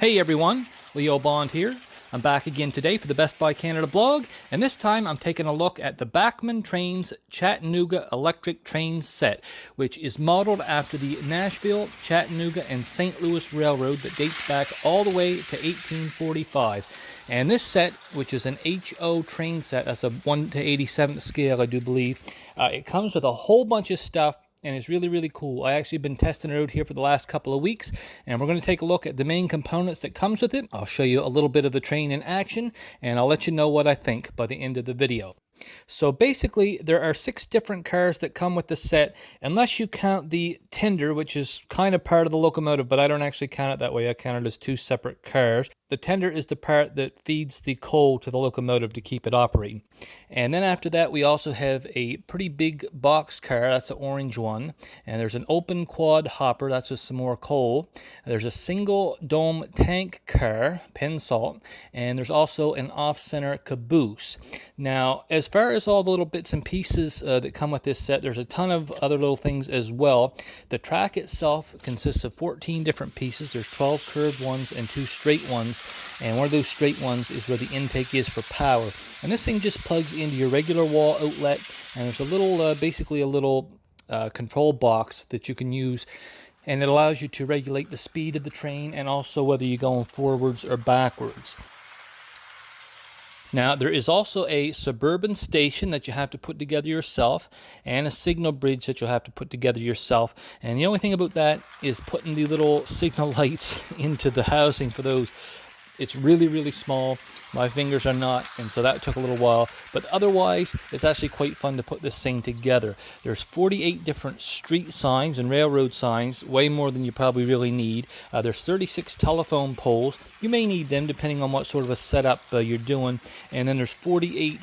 Hey everyone, Leo Bond here. I'm back again today for the Best Buy Canada blog, and this time I'm taking a look at the Bachmann Trains Chattanooga electric train set, which is modeled after the Nashville, Chattanooga, and St. Louis Railroad that dates back all the way to 1845. And this set, which is an HO train set, that's a 1/87 scale, I do believe, it comes with a whole bunch of stuff. And it's really, really cool. I actually been testing it out here for the last couple of weeks, and we're going to take a look at the main components that comes with it. I'll show you a little bit of the train in action, and I'll let you know what I think by the end of the video. So basically, there are 6 different cars that come with the set, unless you count the tender, which is kind of part of the locomotive, but I don't actually count it that way. I count it as 2 separate cars. The tender is the part that feeds the coal to the locomotive to keep it operating. And then after that, we also have a pretty big box car. That's an orange one. And there's an open quad hopper. That's with some more coal. There's a single dome tank car, pen salt. And there's also an off-center caboose. Now, as far as all the little bits and pieces that come with this set, there's a ton of other little things as well. The track itself consists of 14 different pieces. There's 12 curved ones and 2 straight ones. And one of those straight ones is where the intake is for power. And this thing just plugs into your regular wall outlet, and there's a little, basically a little control box that you can use, and it allows you to regulate the speed of the train and also whether you're going forwards or backwards. Now, there is also a suburban station that you have to put together yourself, and a signal bridge that you'll have to put together yourself. And the only thing about that is putting the little signal lights into the housing for those. It's really, really small. My fingers are not, and so that took a little while. But otherwise, it's actually quite fun to put this thing together. There's 48 different street signs and railroad signs, way more than you probably really need. There's 36 telephone poles. You may need them depending on what sort of a setup you're doing. And then there's 48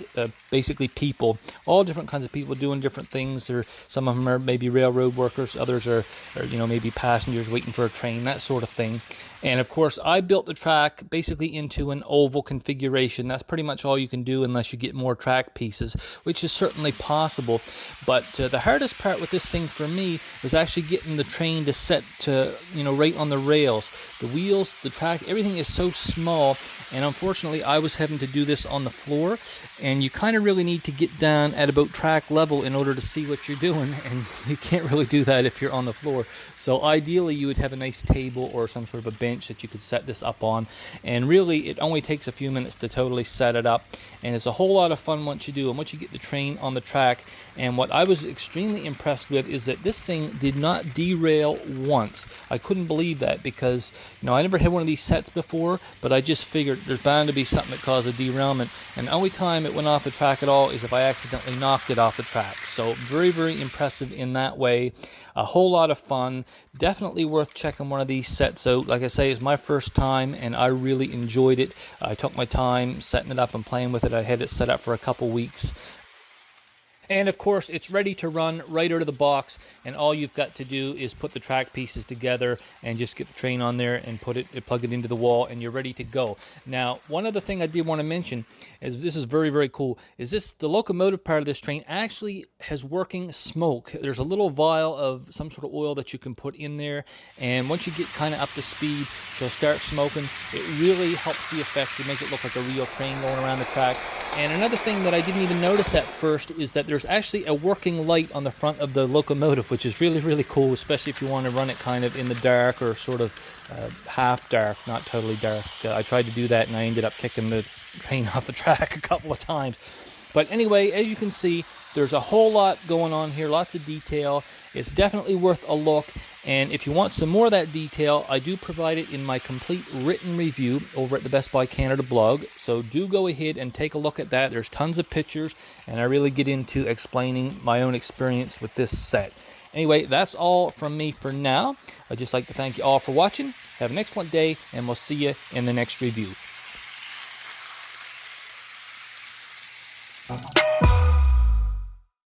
basically people, all different kinds of people doing different things. Some of them are maybe railroad workers, others are maybe passengers waiting for a train, that sort of thing. And of course, I built the track basically into an oval configuration. That's pretty much all you can do unless you get more track pieces, which is certainly possible. But the hardest part with this thing for me was actually getting the train to set to, right on the rails. The wheels, the track, everything is so small. And unfortunately, I was having to do this on the floor. And you kind of really need to get down at about track level in order to see what you're doing. And you can't really do that if you're on the floor. So ideally, you would have a nice table or some sort of a bench that you could set this up on. And really, it only takes a few minutes to totally set it up. And it's a whole lot of fun once you do. And once you get the train on the track. And what I was extremely impressed with is that this thing did not derail once. I couldn't believe that because, I never had one of these sets before, but I just figured there's bound to be something that caused a derailment. And the only time it went off the track at all is if I accidentally knocked it off the track. So very, very impressive in that way. A whole lot of fun. Definitely worth checking one of these sets out. Like I say, it's my first time, and I really enjoyed it. I took my time setting it up and playing with it. I had it set up for a couple weeks. And of course, it's ready to run right out of the box, and all you've got to do is put the track pieces together and just get the train on there and plug it into the wall, and you're ready to go. Now, one other thing I did want to mention is this is very, very cool. The locomotive part of this train actually has working smoke. There's a little vial of some sort of oil that you can put in there, and once you get kind of up to speed, she'll start smoking. It really helps the effect to make it look like a real train going around the track. And another thing that I didn't even notice at first is that there's actually a working light on the front of the locomotive, which is really, really cool, especially if you want to run it kind of in the dark or sort of half dark, not totally dark. I tried to do that, and I ended up kicking the train off the track a couple of times. But anyway, as you can see, there's a whole lot going on here, lots of detail. It's definitely worth a look. And if you want some more of that detail, I do provide it in my complete written review over at the Best Buy Canada blog. So do go ahead and take a look at that. There's tons of pictures, and I really get into explaining my own experience with this set. Anyway, that's all from me for now. I'd just like to thank you all for watching. Have an excellent day, and we'll see you in the next review.